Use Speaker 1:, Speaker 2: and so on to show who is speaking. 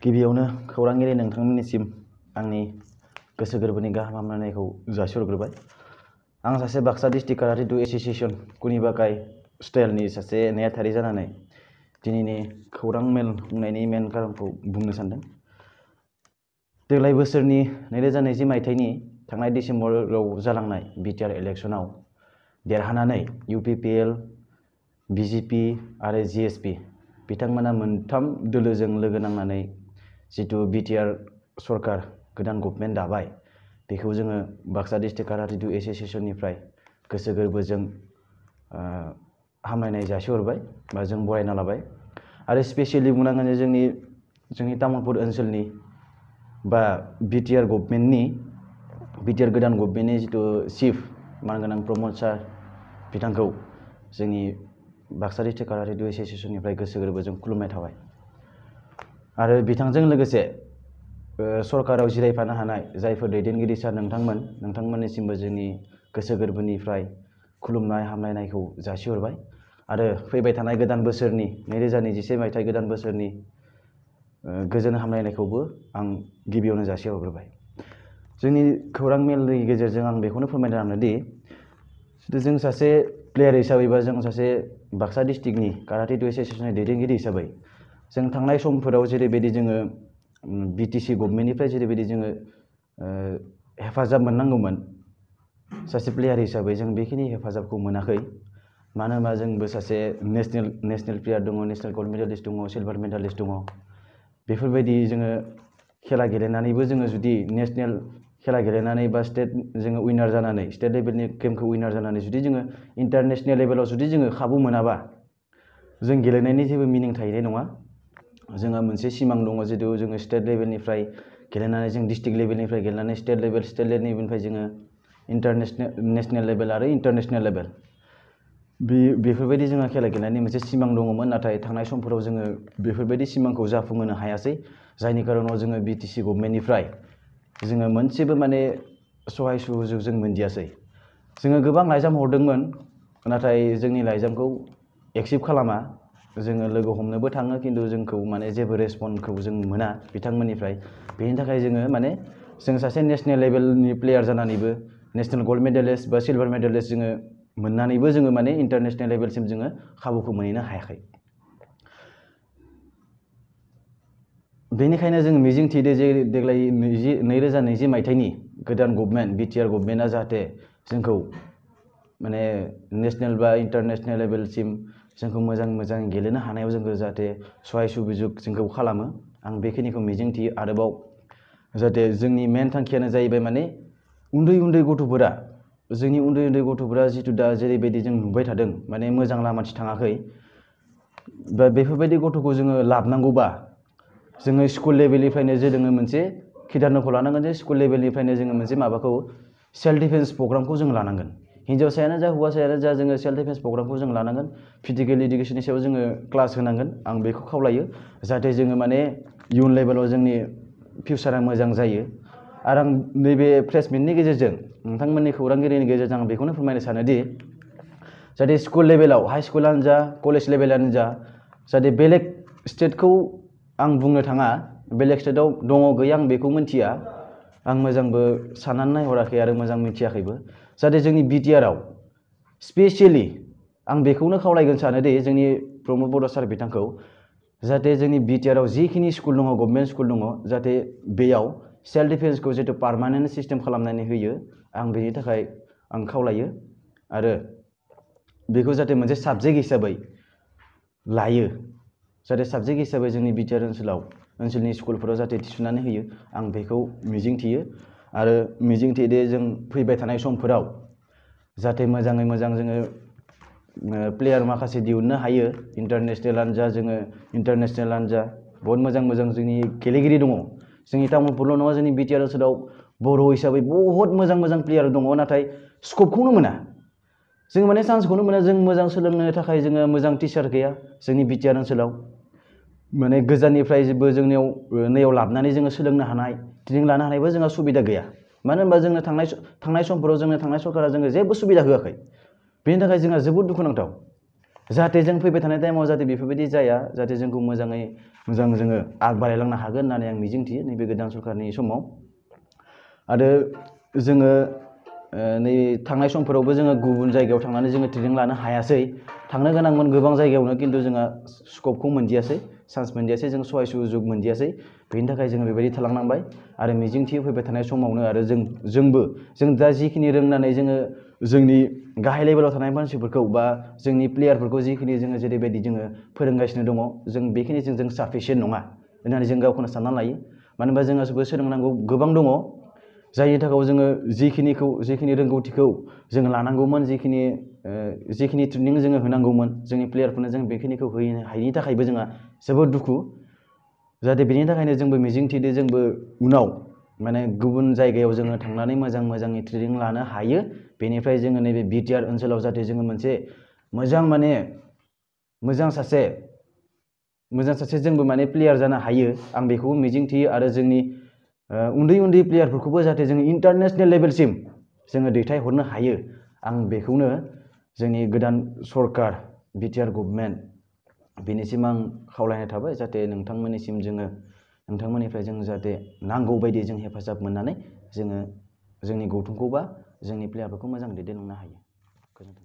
Speaker 1: गिबियावनो खौरांगिरि नोंथांमोननिसिम आंनि गोसो गोरबोनि गाहाम हामलायनायखौ जासिहरग्रोबाय। आं सासे बाक्सा डिस्ट्रिक्ट काराटे डु एसोसिएशन कुनिबाकाई स्टाइलनि सासे नेहाथारि जानानै दिनैनि खौरां मेल खुंनायनि मेन खारनखौ बुंनो सानदों। देग्लाय बोसोरनि 2020 मायथाइनि थांनाय डिसेम्बराव जालांनाय बिटिआर इलेक्शनाव देरहानानै इउपिपिएल, बिजेपि आरो जिएसपि बिथांमोना मोनथाम दोलोजों लोगो नांनानै जितु बिटिआर सरकार गोदान गभर्नमेन्ट दाबाय, बेखौ जोङो बाक्सा डिस्ट्रिक्ट काराटे डु एसोसिएशननिफ्राय गोसो गोरबोजों हामलायनाय जासिहरबाय बा जों बरायना लाबाय। आरो स्पेसियेलि बुंनांगोन जे जोंनि तामुलपुर ओनसोलनि बा बिटिआर गोदान गभर्नमेन्टनि जितु चिफ मानगोनां प्रमद सार बिथांखौ जोंनि बाक्सा डिस्ट्रिक्ट काराटे डु एसोसिएशननिफ्राय गोसो गोरबोजों खुलुमनाय थाबाय। आरो बिथांजों लोगोसे सरकाराव जिरायफानो हानाय जायफोर दैदेनगिरि सार नोंथांमोननिसिमबो जोंनि गोसो गोरबोनिफ्राय खुलुमनाय हामलायनायखौ जासिहरबाय। आरो फैबाय थानाय गोदान बोसोरनि 2021 मायथाइ गोदान बोसोरनि गोजोन हामलायनायखौबो आं गिबियावनो जासिहरग्रोबाय। जोंनि खौरां मेलनि गेजेरजों आं बेखौनो फोरमायनो सानोदि जों सासे प्लेयार हिसाबै बा जों सासे बाक्सा डिस्ट्रिक्टनि काराटे डु एसोसिएशननि दैदेनगिरि हिसाबै जों थांनाय समफोराव जेरैबायदि जोङो बिटिसि गभर्नमेन्टनिफ्राय जेरैबायदि जोङो हेफाजाब मोननांगौमोन सासे प्लेयार हिसाबै जों बेखिनि हेफाजाबखौ मोनाखै। मानो होनबा जोंबो सासे नेसनेल प्लेयार दङ, नेसनेल गल्ड मेडेलिस्ट दङ, सिलभार मेडेलिस्ट दङ। बेफोरबायदि जोङो खेला गेलेनानैबो जोङो जुदि नेसनेल खेला गेलेनानै बा स्टेट जोङो उइनार जानानै स्टेट लेभेलनि गेमखौ उइनार जानानै जुदि जोङो इन्टारनेसनेल लेभेलाव जुदि जोङो खाबु मोनाबा जों गेलेनायनि जेबो मिनिं थाहैनाय नङा। जोंहा मोनसे सिमां दङ जितु जोङो स्टेट लेभेलनिफ्राय गेलेनानै जों डिस्ट्रिक्ट लेभेलनिफ्राय गेलेनानै स्टेट लेभेलनिफ्राय जोङो नेसनेल लेभेल आरो इन्टारनेसनेल लेभेल बेफोरबायदि जोंहा खेला गेलेनायनि मोनसे सिमां दङमोन। नाथाय थांनाय समफोराव जोङो बेफोरबायदि सिमांखौ जाफुंहोनो हायासै, जायनि खारनाव जोङो बिटिसि गभर्नमेन्टनिफ्राय जोङो मोनसेबो माने सहाय सुजुग जों मोनदियासै। जोङो गोबां लाइजाम हरदोंमोन, नाथाय जोंनि लाइजामखौ एक्सेप्ट खालामा। जोङो लोगो हमनोबो थाङो, खिन्थु जोंखौ माने जेबो रेसपन्सखौ जों मोना बिथांमोननिफ्राय। बेनि थाखाय जोङो माने जों सासे नेसनेल लेभेलनि प्लेयार जानानैबो नेसनेल गल्ड मेडेलिस्ट बा सिलभार मेडेलिस्ट जोङो मोननानैबो जोङो माने इन्टारनेसनेल लेभेलसिम जोङो खाबुखौ मोनहैनो हायाखै। बेनिखायनो जों मिजिंथिदो जे देग्लाय 2020 मायथाइनि गोदान गभर्नमेन्ट बिटिआर गभर्नमेन्टआ जाहाथे जोंखौ माने नेसनेल बा इन्टारनेसनेल लेभेलसिम जोंखौ मोजां गेलेनो हानायाव जोंखौ जाहाथे सहाय सुजुग जोंखौ खालामो, आं बेखिनिखौ मिजिंथियो। आरोबाव जाहाथे जोंनि मेन थांखियानो जाहैबाय माने उन्दै गथ'फोरा जितु दा जेरैबायदि जों नुबाय थादों माने मोजां लामाथिं थाङाखै, बा बेफोरबायदि गथ'खौ जोङो लाबोनांगौबा जोङो स्कुल लेभेलनिफ्रायनो जोङो मोनसे खिदानखौ लानांगोन जे स्कुल लेभेलनिफ्रायनो जोङो मोनसे माबाखौ सेल्फ डिफेन्स प्रग्रामखौ जों लानांगोन। हिन्जावसायानो जा हौवासायानो जा जोङो सेल्फ डिफेन्स प्रग्रामखौ जों लानांगोन। फिजिकेल इडुकेसननि सायाव जोङो क्लास होनांगोन, आं बेखौ खावलायो। जाहाथे जोङो माने इयुन लेभेलाव जोंनि फिउचारा मोजां जायो। आरो आं नैबे प्रेस मिटनि गेजेरजों नोंथांमोननि खौरांगिरिनि गेजेरजों आं बेखौनो फोरमायनो सानोदि जाहाथे स्कुल लेभेलाव हाइ स्कुलानो जा कलेज लेभेलानो जा जाहाथे बेलेग स्टेटखौ आं बुंनो थाङा, बेलेग स्टेटआव दङ गैया आं बेखौ मिथिया, आं मोजांबो साननानै नायहराखै आरो मोजां मिथियाखैबो। जाहाथे जोंनि बिटिआरआव स्पेसियेलि आं बेखौनो खावलायगोन सानोदि जोंनि प्रमद बर' सार बिथांखौ जाहाथे जोंनि बिटिआरआव जिखिनि स्कुल दङ गभर्नमेन्ट स्कुल दङ जाहाथे बेयाव सेल्फ डिफेन्सखौ जितु पार्मानेन्ट सिस्टेम खालामनानै होयो, आं बेनि थाखाय आं खावलायो। आरो बेखौ जाहाथे मोनसे साबजेक्ट हिसाबै लायो, जाहाथे साबजेक्ट हिसाबै जोंनि बिटिआर ओनसोलनि स्कुलफोराव जाहाथे थिसननानै होयो, आं बेखौ मिजिंथियो। आरो मिजिंथियोदि जों फैबाय थानाय समफोराव जाहाथे मोजाङै मोजां जोङो प्लेयार माखासे दिहुननो हायो। इन्टारनेसनेलानो जा बहुत मोजां जोंनि गेलेगिरि दङ। जोंनि तामुलपुरल' नङा, जोंनि बिटिआर ओनसोलाव बर' हिसाबै बहुत मोजां प्लेयार दङ, नाथाय स्कपखौनो मोना। जों माने चान्सखौनो मोना। जों मोजां सोलोंनो थाखाय जोङो मोजां टिचार गैया जोंनि बिटिआर ओनसोलाव। माने गोजाननिफ्रायबो जोंनियाव नैयाव लाबोनानै जोङो सोलोंनो हानाय ट्रेनिं लानो हानायबो जोंहा सुबिदा गैया। मानो होनबा जोंनो थांनाय समफोराव जोंनो थांनाय सरकारा जोंनो जेबो सुबिदा होआखै। बेनि थाखाय जोंहा जोबोद दुखुनांथाव। जाहाथे जों फैबाय थानाय टाइमाव जाहाथे बेफोरबायदि जाया जाहाथे जोंखौ मोजाङै मोजां जोङो आग बारायलांनो हागोन होननानै आं मिजिंथियो नैबे गोदान सरकारनि समाव आरो जोङो नै थांनाय समफोरावबो जोङो गुबुन जायगायाव थांनानै जोङो ट्रेनिं लानो हायासै थांनो गोनांमोन गोबां जायगायावनो खिन्थु जोंहा स्कपखौ मोनदियासै चान्स मोनदियासै जों सहाय सुजुग मोनदियासै बेनि थाखाय जोङो बेबायदि थालांनांबाय आरो मिजिंथियो फैबाय थानाय समावनो आरो जों दा जिखिनि रोंनानै जोङो जोंनि गाहाय लेभेलाव थानाय मानसिफोरखौ बा जोंनि प्लेयारफोरखौ जिखिनि जोङो जेरैबायदि जोङो फोरोंगासिनो दङ जों बेखिनिजों जों साफिसियेन्ट नङा होननानै जों गावखौनो सानना लायो मानो होनबा जोंहाबो सोलोंनांगौ गोबां दङ जायनि थाखाय जोङो जिखिनि रोंगौथिखौ जों लानांगौमोन जिखिनि ट्रेनिं जोङो होनांगौमोन जोंनि प्लेयारफोरनो जों बेखिनिखौ होनो हायिनि थाखायबो जोंहा जोबोद दुखु जाहाथे बेनि थाखायनो जोंबो मिजिंथिदो जोंबो उनाव माने गुबुन जायगायाव जोङो थांनानै मोजाङै ट्रेनिं लानो हायो बेनिफ्राय जोङो नैबे बिटिआर ओनसोलाव जाहाथे जोङो मोनसे मोजां सासे जोंबो माने प्लेयार जानो हायो आं बेखौबो मिजिंथियो आरो जोंनि उन्दै प्लेयारफोरखौबो जाहाथे जोङो इन्टारनेसनेल लेभेलसिम जोङो दैथायहरनो हायो आं बेखौनो जोंनि गोदान सरकार बिटिआर गभर्नमेन्ट बेनिसिम आं खावलायनाय थाबाय जाहाथे नोंथांमोननिफ्राय जों जाहाथे नांगौ बायदि जों हेफाजाब मोननानै जोङो जोंनि गौथुमखौ बा जोंनि प्लेयारफोरखौ मोजां दैदेनलांनो हायो गोजोन्थों।